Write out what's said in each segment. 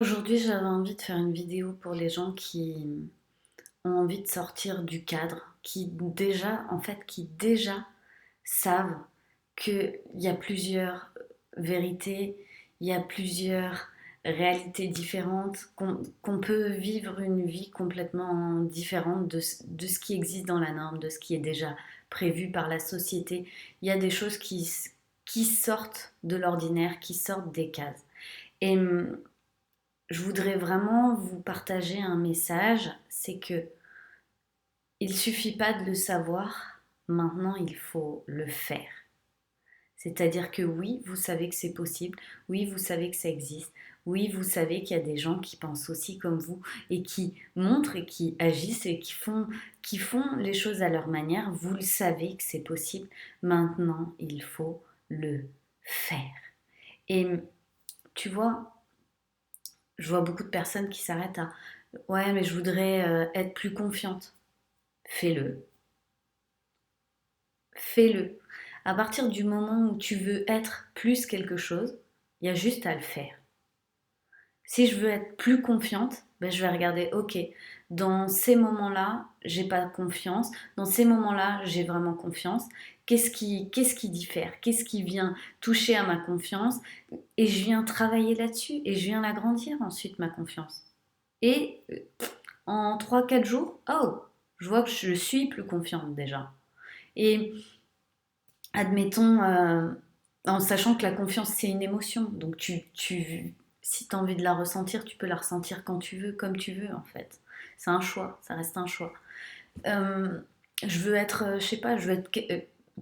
Aujourd'hui, j'avais envie de faire une vidéo pour les gens qui ont envie de sortir du cadre, qui déjà savent qu'il y a plusieurs vérités, il y a plusieurs réalités différentes, qu'on peut vivre une vie complètement différente de ce qui existe dans la norme, de ce qui est déjà prévu par la société. Il y a des choses qui sortent de l'ordinaire, qui sortent des cases. Et je voudrais vraiment vous partager un message, c'est que il suffit pas de le savoir, maintenant il faut le faire. C'est-à-dire que oui, vous savez que c'est possible, oui, vous savez que ça existe, oui, vous savez qu'il y a des gens qui pensent aussi comme vous et qui montrent et qui agissent et qui font les choses à leur manière, vous le savez que c'est possible, maintenant il faut le faire. Et tu vois, je vois beaucoup de personnes qui s'arrêtent à ouais, mais je voudrais être plus confiante. Fais-le. Fais-le. À partir du moment où tu veux être plus quelque chose, il y a juste à le faire. Si je veux être plus confiante, ben je vais regarder, ok, dans ces moments-là, j'ai pas confiance. Dans ces moments-là, j'ai vraiment confiance. Qu'est-ce qui diffère? Qu'est-ce qui vient toucher à ma confiance? Et je viens travailler là-dessus et je viens l'agrandir ensuite, ma confiance. Et en 3 4 jours, oh, je vois que je suis plus confiante déjà. Et admettons, en sachant que la confiance, c'est une émotion, donc si tu as envie de la ressentir, tu peux la ressentir quand tu veux, comme tu veux en fait. C'est un choix, ça reste un choix. Euh, je veux être, je sais pas, je veux être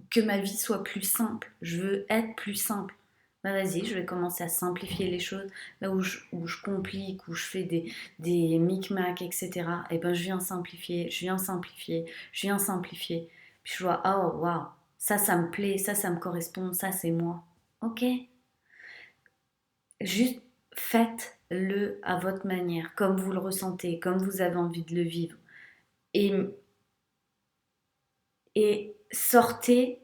que ma vie soit plus simple. Je veux être plus simple. Bah vas-y, je vais commencer à simplifier les choses. Là où je complique, où je fais des micmacs, etc. Et ben je viens simplifier, je viens simplifier, je viens simplifier. Puis je vois, oh waouh, ça me plaît, ça me correspond, ça c'est moi. Ok, juste faites-le à votre manière, comme vous le ressentez, comme vous avez envie de le vivre. Et et sortez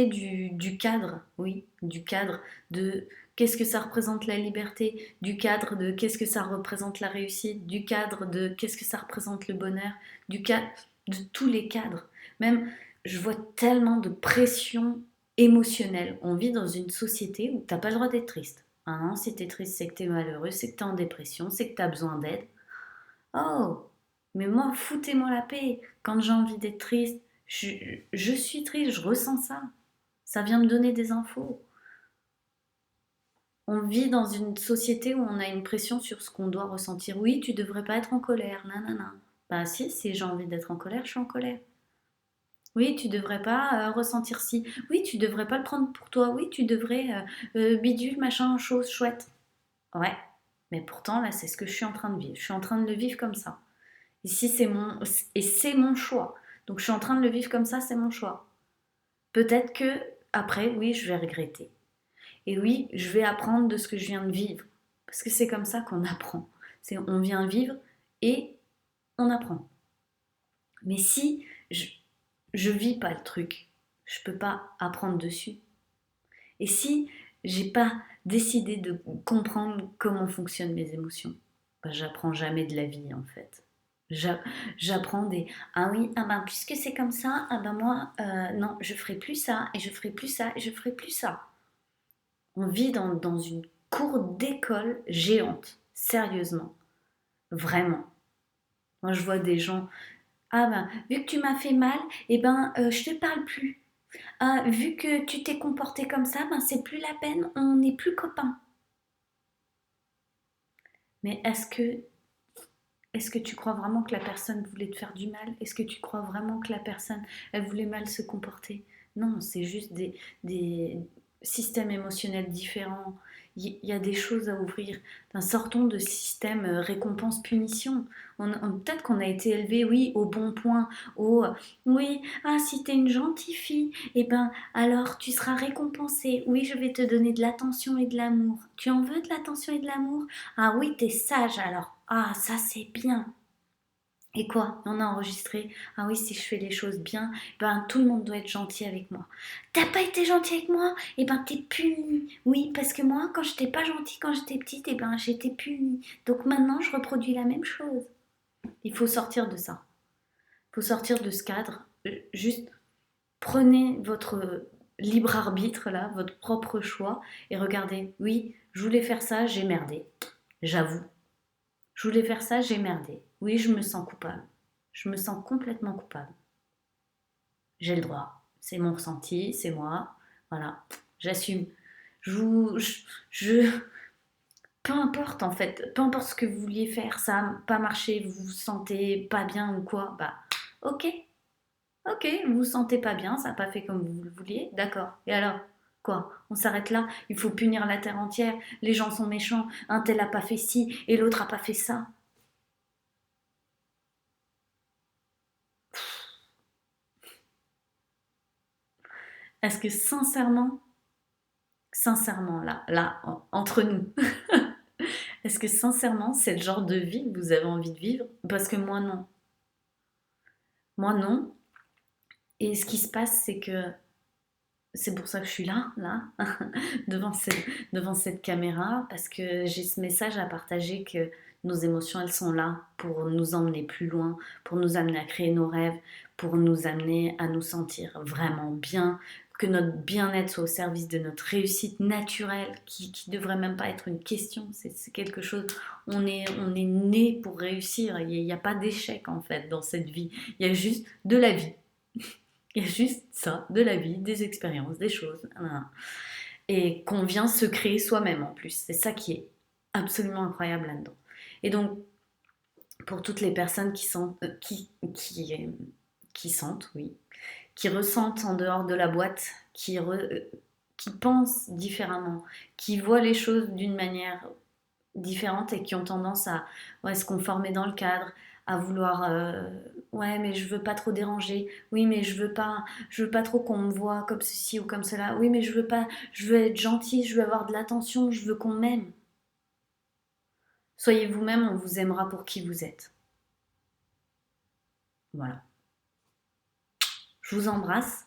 du cadre, oui, du cadre de qu'est-ce que ça représente la liberté, du cadre de qu'est-ce que ça représente la réussite, du cadre de qu'est-ce que ça représente le bonheur, du cadre de tous les cadres. Même, je vois tellement de pression émotionnelle. On vit dans une société où t'as pas le droit d'être triste. Ah non, si t'es triste, c'est que t'es malheureux, c'est que t'es en dépression, c'est que t'as besoin d'aide. Oh, mais moi, foutez-moi la paix. Quand j'ai envie d'être triste, je, je suis triste, je ressens ça. Ça vient me donner des infos. On vit dans une société où on a une pression sur ce qu'on doit ressentir. Oui, tu devrais pas être en colère, nanana. Bah si j'ai envie d'être en colère, je suis en colère. Oui, tu devrais pas ressentir ci. Oui, tu devrais pas le prendre pour toi. Oui, tu devrais bidule, machin, chose chouette. Ouais, mais pourtant là, c'est ce que je suis en train de vivre. Je suis en train de le vivre comme ça. Ici, c'est mon choix. Donc, je suis en train de le vivre comme ça, c'est mon choix. Peut-être que après, oui, je vais regretter. Et oui, je vais apprendre de ce que je viens de vivre. Parce que c'est comme ça qu'on apprend. C'est on vient vivre et on apprend. Mais si je vis pas le truc, je peux pas apprendre dessus. Et si j'ai pas décidé de comprendre comment fonctionnent mes émotions, bah, j'apprends jamais de la vie en fait. J'a- J'apprends des ah oui, ah ben puisque c'est comme ça, ah ben moi non, je ferai plus ça et je ferai plus ça et je ferai plus ça. On vit dans une cour d'école géante, sérieusement, vraiment. Moi je vois des gens, ah ben vu que tu m'as fait mal, eh ben je te parle plus. Ah, vu que tu t'es comporté comme ça, ben c'est plus la peine, on n'est plus copains. Mais est-ce que tu crois vraiment que la personne voulait te faire du mal? Est-ce que tu crois vraiment que la personne, elle voulait mal se comporter? Non, c'est juste des systèmes émotionnels différents. Il y a des choses à ouvrir. Enfin, sortons de système récompense-punition. Peut-être qu'on a été élevé, oui, au bon point, au oui, ah, si t'es une gentille fille, eh ben alors tu seras récompensée. Oui, je vais te donner de l'attention et de l'amour. Tu en veux de l'attention et de l'amour? Ah oui, t'es sage alors. Ah, ça c'est bien. Et quoi? On a enregistré. Ah oui, si je fais les choses bien, ben tout le monde doit être gentil avec moi. T'as pas été gentil avec moi? Eh ben t'es puni. Oui, parce que moi, quand j'étais pas gentille quand j'étais petite, eh ben j'étais punie. Donc maintenant, je reproduis la même chose. Il faut sortir de ça. Il faut sortir de ce cadre. Juste prenez votre libre arbitre là, votre propre choix et regardez. Oui, je voulais faire ça, j'ai merdé. J'avoue. Je voulais faire ça, j'ai merdé. Oui, je me sens coupable. Je me sens complètement coupable. J'ai le droit. C'est mon ressenti, c'est moi. Voilà, j'assume. Je, vous- je- peu importe en fait, peu importe ce que vous vouliez faire, ça n'a pas marché, vous vous sentez pas bien ou quoi, bah ok, ok, vous vous sentez pas bien, ça n'a pas fait comme vous le vouliez, d'accord. Et alors quoi? On s'arrête là, il faut punir la terre entière, les gens sont méchants, un tel a pas fait ci et l'autre a pas fait ça. Est-ce que sincèrement, là, entre nous, est-ce que sincèrement, c'est le genre de vie que vous avez envie de vivre? Parce que moi, non. Moi, non. Et ce qui se passe, c'est que c'est pour ça que je suis là, devant, devant cette caméra, parce que j'ai ce message à partager que nos émotions, elles sont là pour nous emmener plus loin, pour nous amener à créer nos rêves, pour nous amener à nous sentir vraiment bien, que notre bien-être soit au service de notre réussite naturelle, qui devrait même pas être une question, c'est quelque chose, on est né pour réussir, il n'y a pas d'échec en fait dans cette vie, il y a juste de la vie. Il y a juste ça, de la vie, des expériences, des choses. Et qu'on vient se créer soi-même en plus. C'est ça qui est absolument incroyable là-dedans. Et donc, pour toutes les personnes qui sentent, oui, qui ressentent en dehors de la boîte, qui pensent différemment, qui voient les choses d'une manière différentes et qui ont tendance à ouais, se conformer dans le cadre, à vouloir ouais mais je veux pas trop déranger, oui mais je veux pas trop qu'on me voit comme ceci ou comme cela, oui mais je veux pas, je veux être gentil, je veux avoir de l'attention, je veux qu'on m'aime. Soyez vous-même, on vous aimera pour qui vous êtes. Voilà. Je vous embrasse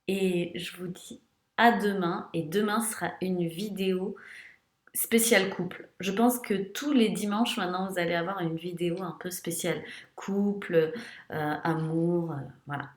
et je vous dis à demain et demain sera une vidéo spécial couple. Je pense que tous les dimanches maintenant vous allez avoir une vidéo un peu spéciale couple, amour, voilà.